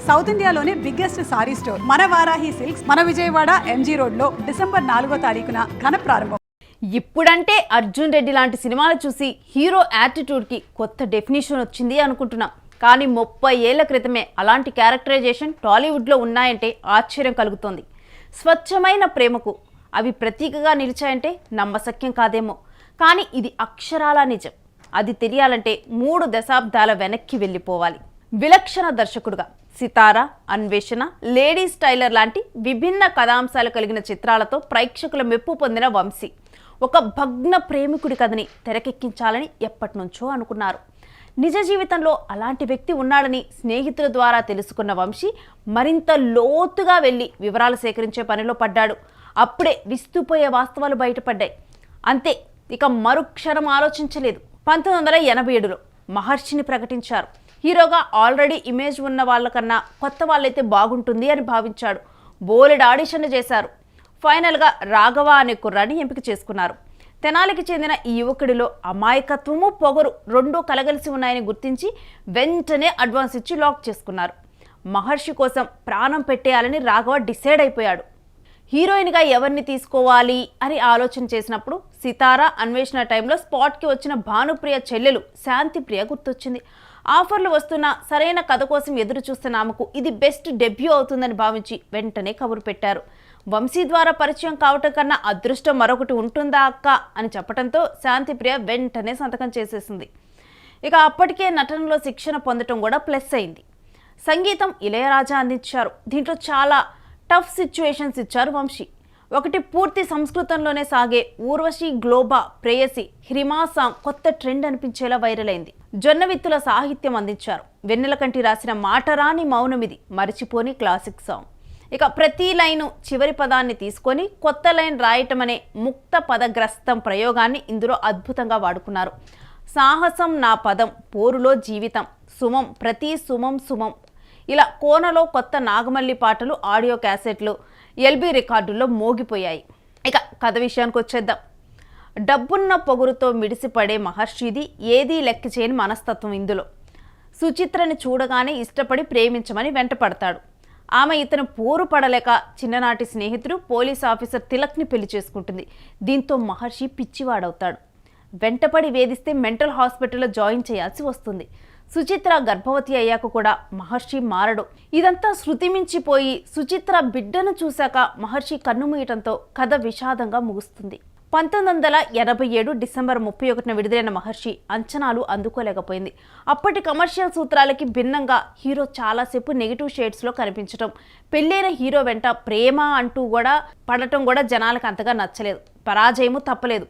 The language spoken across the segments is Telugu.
సౌత్ ఇండియాలోనే బిగ్గెస్ట్ సారీ స్టోర్ మన వారాహి సిల్క్స్ మన విజయవాడ ఎంజీ రోడ్ లో డిసెంబర్ 4వ తారీఖున ఘన ప్రారంభం. ఇప్పుడంటే అర్జున్ రెడ్డి లాంటి సినిమాలు చూసి హీరో యాటిట్యూడ్కి కొత్త డెఫినేషన్ వచ్చింది అనుకుంటున్నాం. కానీ 30 ఏళ్ల క్రితమే అలాంటి క్యారెక్టరైజేషన్ టాలీవుడ్లో ఉన్నాయంటే ఆశ్చర్యం కలుగుతోంది. స్వచ్ఛమైన ప్రేమకు అవి ప్రతీకగా నిలిచాయంటే నమ్మశక్యం కాదేమో. కానీ ఇది అక్షరాల నిజం. అది తెలియాలంటే 3 దశాబ్దాల వెనక్కి వెళ్ళిపోవాలి. విలక్షణ దర్శకుడుగా సితారా, అన్వేషణ, లేడీస్ టైలర్ లాంటి విభిన్న కథాంశాలు కలిగిన చిత్రాలతో ప్రేక్షకుల మెప్పు పొందిన వంశీ ఒక భగ్న ప్రేమికుడి కథని తెరకెక్కించాలని ఎప్పటినుంచో అనుకున్నారు. నిజ జీవితంలో అలాంటి వ్యక్తి ఉన్నాడని స్నేహితుల ద్వారా తెలుసుకున్న వంశీ మరింత లోతుగా వెళ్ళి వివరాలు సేకరించే పనిలో పడ్డాడు. అప్పుడే విస్తుపోయే వాస్తవాలు బయటపడ్డాయి. అంతే, ఇక మరుక్షణం ఆలోచించలేదు. 1987లో మహర్షిని ప్రకటించారు. హీరోగా ఆల్రెడీ ఇమేజ్ ఉన్న వాళ్ళకన్నా కొత్త వాళ్ళైతే బాగుంటుంది అని భావించాడు. బోలెడ్ ఆడిషన్లు చేశారు. ఫైనల్గా రాఘవ అనే కుర్రాన్ని ఎంపిక చేసుకున్నారు. తెనాలికి చెందిన ఈ యువకుడిలో అమాయకత్వము, పొగరు రెండూ కలగలిసి ఉన్నాయని గుర్తించి వెంటనే అడ్వాన్స్ ఇచ్చి లాక్ చేసుకున్నారు. మహర్షి కోసం ప్రాణం పెట్టేయాలని రాఘవ డిసైడ్ అయిపోయాడు. హీరోయిన్గా ఎవరిని తీసుకోవాలి అని ఆలోచన చేసినప్పుడు సితారా, అన్వేషణ టైంలో స్పాట్కి వచ్చిన భానుప్రియ చెల్లెలు శాంతిప్రియ గుర్తొచ్చింది. ఆఫర్లు వస్తున్న సరైన కథ కోసం ఎదురు చూస్తున్న ఆమెకు ఇది బెస్ట్ డెబ్యూ అవుతుందని భావించి వెంటనే కబురు పెట్టారు. వంశీ ద్వారా పరిచయం కావటం కన్నా అదృష్టం మరొకటి ఉంటుందా అక్క అని చెప్పడంతో శాంతిప్రియ వెంటనే సంతకం చేసేసింది. ఇక అప్పటికే నటనలో శిక్షణ పొందటం కూడా ప్లస్ అయింది. సంగీతం ఇళయరాజా అందించారు. దీంట్లో చాలా టఫ్ సిచ్యువేషన్స్ ఇచ్చారు వంశీ. ఒకటి, పూర్తి సంస్కృతంలోనే సాగే ఊర్వశి గ్లోబా ప్రేయసి హ్రిమా సాంగ్ కొత్త ట్రెండ్ అనిపించేలా వైరల్ అయింది. జొన్నవిత్తుల సాహిత్యం అందించారు. వెన్నెలకంటి రాసిన మాటరాని మౌనమిది మరిచిపోని క్లాసిక్ సాంగ్. ఇక ప్రతి లైను చివరి పదాన్ని తీసుకొని కొత్త లైన్ రాయటం అనే ముక్త పదగ్రస్తం ప్రయోగాన్ని ఇందులో అద్భుతంగా వాడుకున్నారు. సాహసం నా పదం, పోరులో జీవితం, సుమం ప్రతి సుమం సుమం, ఇలా కోనలో కొత్త నాగమల్లి పాటలు ఆడియో క్యాసెట్లు ఎల్బీ రికార్డుల్లో మోగిపోయాయి. ఇక కథ విషయానికి వచ్చేద్దాం. డబ్బున్న పొగురుతో మిడిసిపడే మహర్షిది ఏదీ లెక్క చేయని మనస్తత్వం ఇందులో. సుచిత్రని చూడగానే ఇష్టపడి ప్రేమించమని వెంటపడతాడు. ఆమె ఇతను పోరు పడలేక చిన్ననాటి స్నేహితుడు పోలీస్ ఆఫీసర్ తిలక్ని పెళ్లి చేసుకుంటుంది. దీంతో మహర్షి పిచ్చివాడవుతాడు. వెంటపడి వేధిస్తే మెంటల్ హాస్పిటల్లో జాయిన్ చేయాల్సి వస్తుంది. సుచిత్ర గర్భవతి అయ్యాక కూడా మహర్షి మారడు. ఇదంతా శృతి మించిపోయి సుచిత్ర బిడ్డను చూశాక మహర్షి కన్నుమూయటంతో కథ విషాదంగా ముగుస్తుంది. 1987 డిసెంబర్ 31న విడుదలైన మహర్షి అంచనాలు అందుకోలేకపోయింది. అప్పటి కమర్షియల్ సూత్రాలకి భిన్నంగా హీరో చాలాసేపు నెగిటివ్ షేడ్స్లో కనిపించడం, పెళ్ళైన హీరో వెంట ప్రేమ అంటూ కూడా పడటం కూడా జనాలకు అంతగా నచ్చలేదు. పరాజయము తప్పలేదు.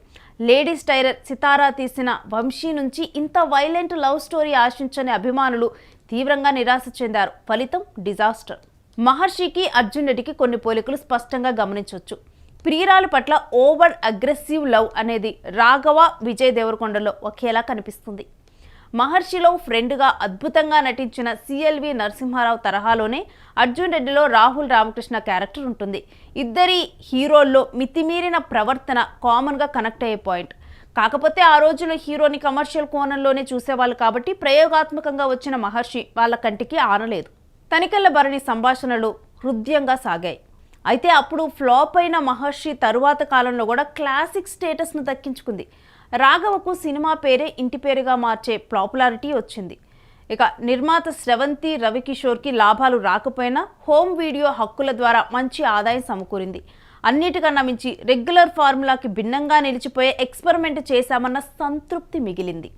లేడీస్ టైలర్ సితారా తీసిన వంశీ నుంచి ఇంత వైలెంట్ లవ్ స్టోరీ ఆశించని అభిమానులు తీవ్రంగా నిరాశ చెందారు. ఫలితం డిజాస్టర్. మహర్షికి అర్జున్ రెడ్డికి కొన్ని పోలికలు స్పష్టంగా గమనించవచ్చు. ప్రియురాలు పట్ల ఓవర్ అగ్రెసివ్ లవ్ అనేది రాఘవ, విజయ్ దేవరకొండలో ఒకేలా కనిపిస్తుంది. మహర్షిలో ఫ్రెండ్గా అద్భుతంగా నటించిన సిఎల్వి నరసింహారావు తరహాలోనే అర్జున్ రెడ్డిలో రాహుల్ రామకృష్ణ క్యారెక్టర్ ఉంటుంది. ఇద్దరి హీరోల్లో మితిమీరిన ప్రవర్తన కామన్గా కనెక్ట్ అయ్యే పాయింట్. కాకపోతే ఆ రోజుల్లో హీరోని కమర్షియల్ కోణంలోనే చూసేవాళ్ళు కాబట్టి ప్రయోగాత్మకంగా వచ్చిన మహర్షి వాళ్ళ కంటికి ఆనలేదు. తనికెళ్ల భరణి సంభాషణలు హృదయంగా సాగాయి. అయితే అప్పుడు ఫ్లాప్ అయిన మహర్షి తరువాత కాలంలో కూడా క్లాసిక్ స్టేటస్ను దక్కించుకుంది. రాఘవకు సినిమా పేరే ఇంటి పేరుగా మార్చే పాపులారిటీ వచ్చింది. ఇక నిర్మాత స్రవంతి రవికిషోర్కి లాభాలు రాకపోయినా హోమ్ వీడియో హక్కుల ద్వారా మంచి ఆదాయం సమకూరింది. అన్నిటికన్నా మించి రెగ్యులర్ ఫార్ములాకి భిన్నంగా నిలిచిపోయే ఎక్స్పెరిమెంట్ చేశామన్న సంతృప్తి మిగిలింది.